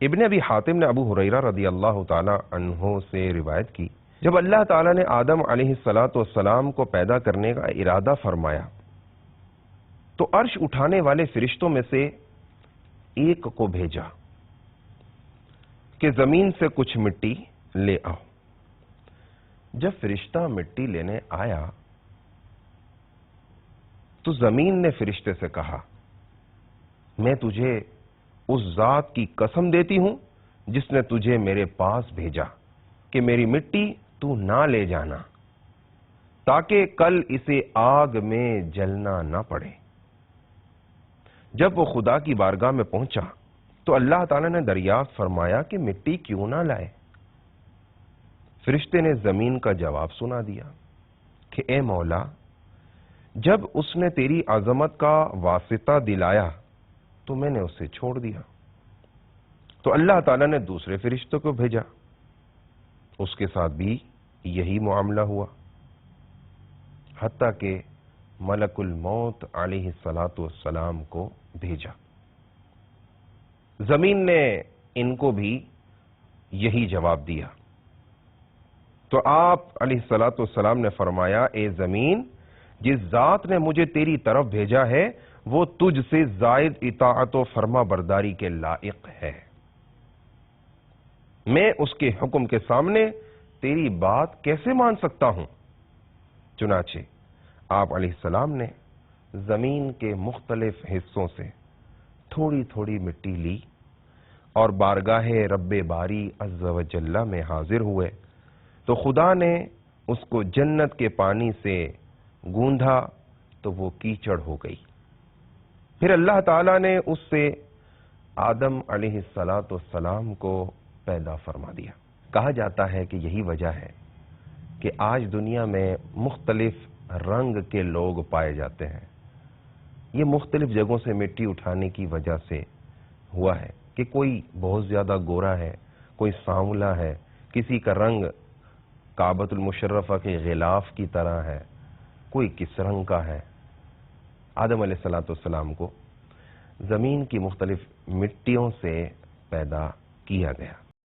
ابن ابی حاتم نے ابو ہریرہ رضی اللہ تعالی عنہ سے روایت کی، جب اللہ تعالیٰ نے آدم علیہ السلام کو پیدا کرنے کا ارادہ فرمایا تو عرش اٹھانے والے فرشتوں میں سے ایک کو بھیجا کہ زمین سے کچھ مٹی لے آؤ۔ جب فرشتہ مٹی لینے آیا تو زمین نے فرشتے سے کہا، میں تجھے اس ذات کی قسم دیتی ہوں جس نے تجھے میرے پاس بھیجا کہ میری مٹی تو نہ لے جانا تاکہ کل اسے آگ میں جلنا نہ پڑے۔ جب وہ خدا کی بارگاہ میں پہنچا تو اللہ تعالیٰ نے دریافت فرمایا کہ مٹی کیوں نہ لائے؟ فرشتے نے زمین کا جواب سنا دیا کہ اے مولا، جب اس نے تیری عظمت کا واسطہ دلایا تو میں نے اسے چھوڑ دیا۔ تو اللہ تعالیٰ نے دوسرے فرشتوں کو بھیجا، اس کے ساتھ بھی یہی معاملہ ہوا، حتیٰ کہ ملک الموت علیہ السلام کو بھیجا۔ زمین نے ان کو بھی یہی جواب دیا۔ تو آپ علیہ السلام نے فرمایا، اے زمین، جس ذات نے مجھے تیری طرف بھیجا ہے وہ تجھ سے زائد اطاعت و فرما برداری کے لائق ہے، میں اس کے حکم کے سامنے تیری بات کیسے مان سکتا ہوں؟ چنانچہ آپ علیہ السلام نے زمین کے مختلف حصوں سے تھوڑی تھوڑی مٹی لی اور بارگاہ رب باری عز و جل میں حاضر ہوئے تو خدا نے اس کو جنت کے پانی سے گوندھا تو وہ کیچڑ ہو گئی۔ پھر اللہ تعالیٰ نے اس سے آدم علیہ السلام کو پیدا فرما دیا۔ کہا جاتا ہے کہ یہی وجہ ہے کہ آج دنیا میں مختلف رنگ کے لوگ پائے جاتے ہیں۔ یہ مختلف جگہوں سے مٹی اٹھانے کی وجہ سے ہوا ہے کہ کوئی بہت زیادہ گورا ہے، کوئی سانولا ہے، کسی کا رنگ کعبۃ المشرفہ کے غلاف کی طرح ہے، کوئی کس رنگ کا ہے۔ آدم علیہ السلام کو زمین کی مختلف مٹیوں سے پیدا کیا گیا۔